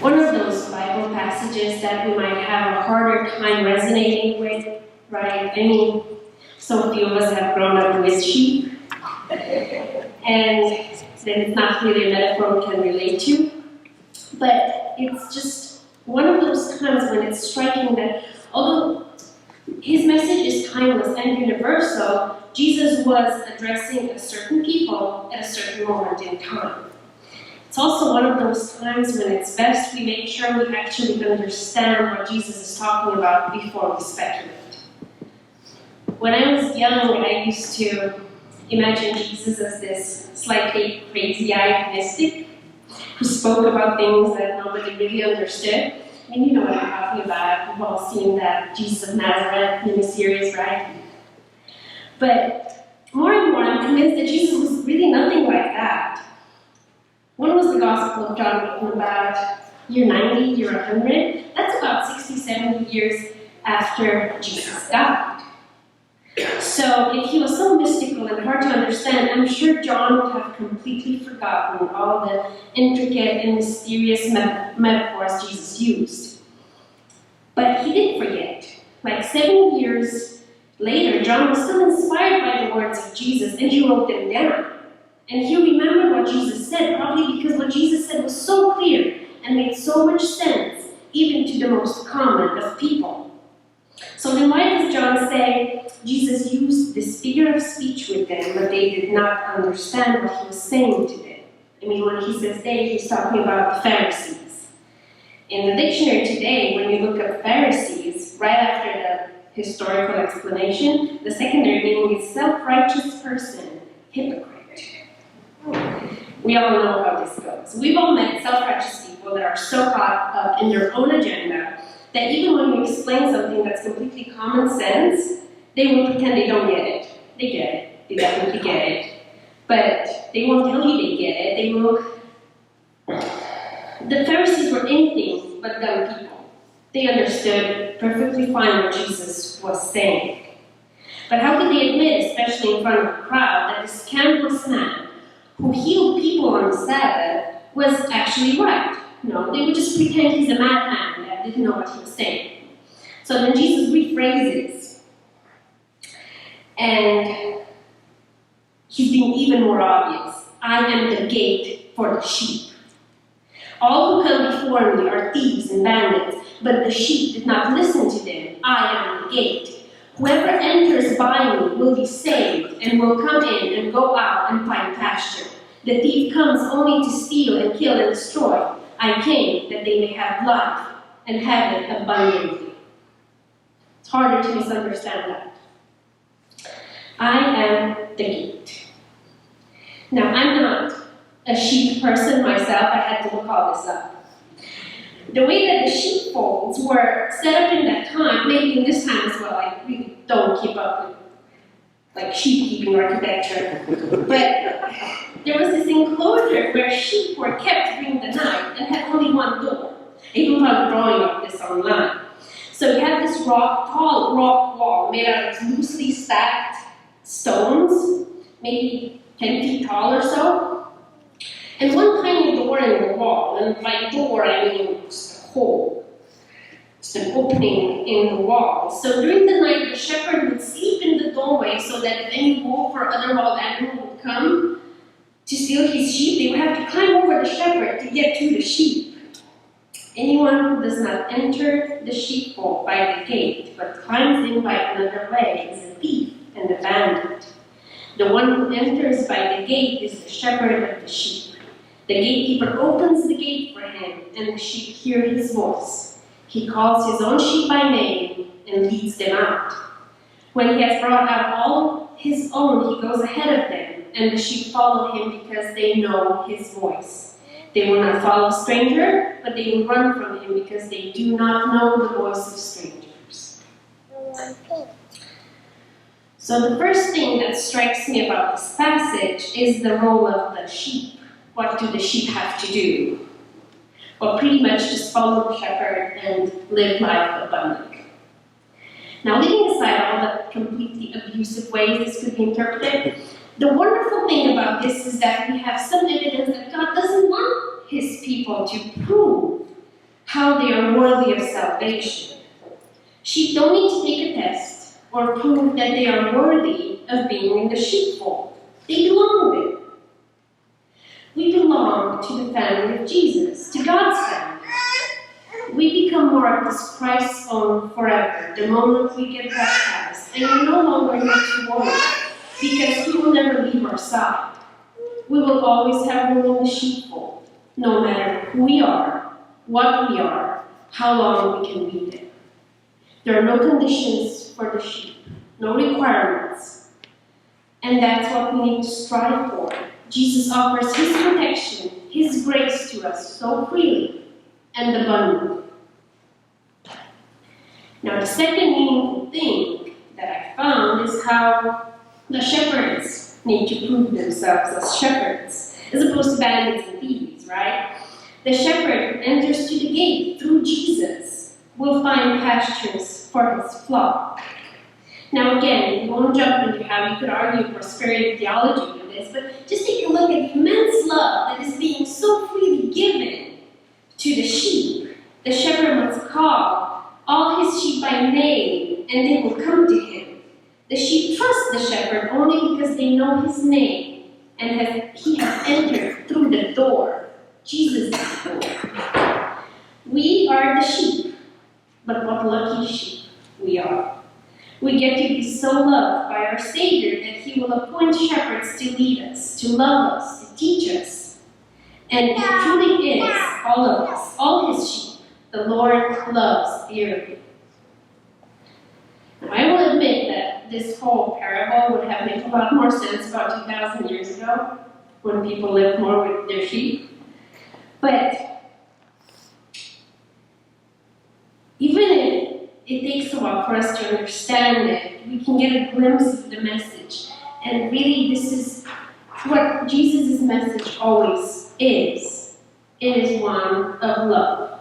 One of those Bible passages that we might have a harder time resonating with, right? I mean, so few of us have grown up with sheep, and then it's not really a metaphor we can relate to. But it's just one of those times when it's striking that although his message is timeless and universal, Jesus was addressing a certain people at a certain moment in time. It's also one of those times when it's best we make sure we actually understand what Jesus is talking about before we speculate. When I was young, I used to imagine Jesus as this slightly crazy-eyed mystic who spoke about things that nobody really understood. I mean, you know what I'm talking about. We've all seen that Jesus of Nazareth miniseries, right? But more and more, I'm convinced that Jesus was really nothing like that. When was the Gospel of John written? About year 90, year 100? That's about 60, 70 years after Jesus died. So if he was so mystical and hard to understand, I'm sure John would have completely forgotten all the intricate and mysterious metaphors Jesus used. But he did forget. Like 7 years later, John was still inspired by the words of Jesus, and he wrote them down. And he remembered what Jesus said, probably because what Jesus said was so clear and made so much sense, even to the most common of people. So then why does John say Jesus used this figure of speech with them, but they did not understand what he was saying to them? I mean, when he says they, he's talking about the Pharisees. In the dictionary today, when you look up Pharisees, right after the historical explanation, the secondary meaning is self-righteous person, hypocrite. We all know how this goes. We've all met self-righteous people that are so caught up in their own agenda that even when you explain something that's completely common sense, they will pretend they don't get it. They get it. They definitely get it. But they won't tell you they get it. They will. The Pharisees were anything but dumb people. They understood perfectly fine what Jesus was saying. But how could they admit, especially in front of a crowd, that this scandalous man who healed people on the Sabbath was actually right? No, they would just pretend he's a madman that didn't know what he was saying. So then Jesus rephrases, and he's being even more obvious. I am the gate for the sheep. All who come before me are thieves and bandits, but the sheep did not listen to them. I am the gate. Whoever enters by me will be saved and will come in and go out and find pasture. The thief comes only to steal and kill and destroy. I came that they may have life and have it abundantly. It's harder to misunderstand that. I am the gate. Now, I'm not a sheep person myself. I had to look all this up. The way that the sheepfolds were set up in that time, maybe in this time as well, I really don't keep up with like sheep-keeping architecture. But there was this enclosure where sheep were kept during the night and had only one door. You can find a drawing of this online. So you have this tall rock wall made out of loosely stacked stones, maybe 10 feet tall or so. And one tiny door in the wall, and by door I mean just a hole, just an opening in the wall. So during the night, the shepherd would sleep in the doorway so that if any wolf or other wild animal would come to steal his sheep, they would have to climb over the shepherd to get to the sheep. Anyone who does not enter the sheepfold by the gate, but climbs in by another way, is a thief and a bandit. The one who enters by the gate is the shepherd of the sheep. The gatekeeper opens the gate for him, and the sheep hear his voice. He calls his own sheep by name and leads them out. When he has brought out all his own, he goes ahead of them, and the sheep follow him because they know his voice. They will not follow a stranger, but they will run from him because they do not know the voice of strangers. So the first thing that strikes me about this passage is the role of the sheep. What do the sheep have to do? Well, pretty much just follow the shepherd and live life abundantly. Now, leaving aside all the completely abusive ways this could be interpreted, the wonderful thing about this is that we have some evidence that God doesn't want his people to prove how they are worthy of salvation. Sheep don't need to take a test or prove that they are worthy of being in the sheepfold. They belong there. We belong to the family of Jesus, to God's family. We become marked as Christ's own forever the moment we get baptized, and we no longer need to worry, because He will never leave our side. We will always have room in the sheepfold, no matter who we are, what we are, how long we can be there. There are no conditions for the sheep, no requirements, and that's what we need to strive for. Jesus offers His protection, His grace to us so freely and abundantly. Now, the second meaningful thing that I found is how the shepherds need to prove themselves as shepherds, as opposed to bandits and thieves, right? The shepherd enters to the gate through Jesus, will find pastures for his flock. Now again, we won't jump into how you could argue prosperity theology with this, but just take a look at the immense love that is being so freely given to the sheep. The shepherd must call all his sheep by name, and they will come to him. The sheep trust the shepherd only because they know his name, and he has entered through the door, Jesus' door. We are the sheep, but what lucky sheep we are. We get to be so loved by our Savior that He will appoint shepherds to lead us, to love us, to teach us. And He truly is all of us, all His sheep. The Lord loves dearly. Now, I will admit that this whole parable would have made a lot more sense about 2,000 years ago, when people lived more with their sheep. But even if it takes a while for us to understand it, we can get a glimpse of the message. And really, this is what Jesus' message always is. It is one of love.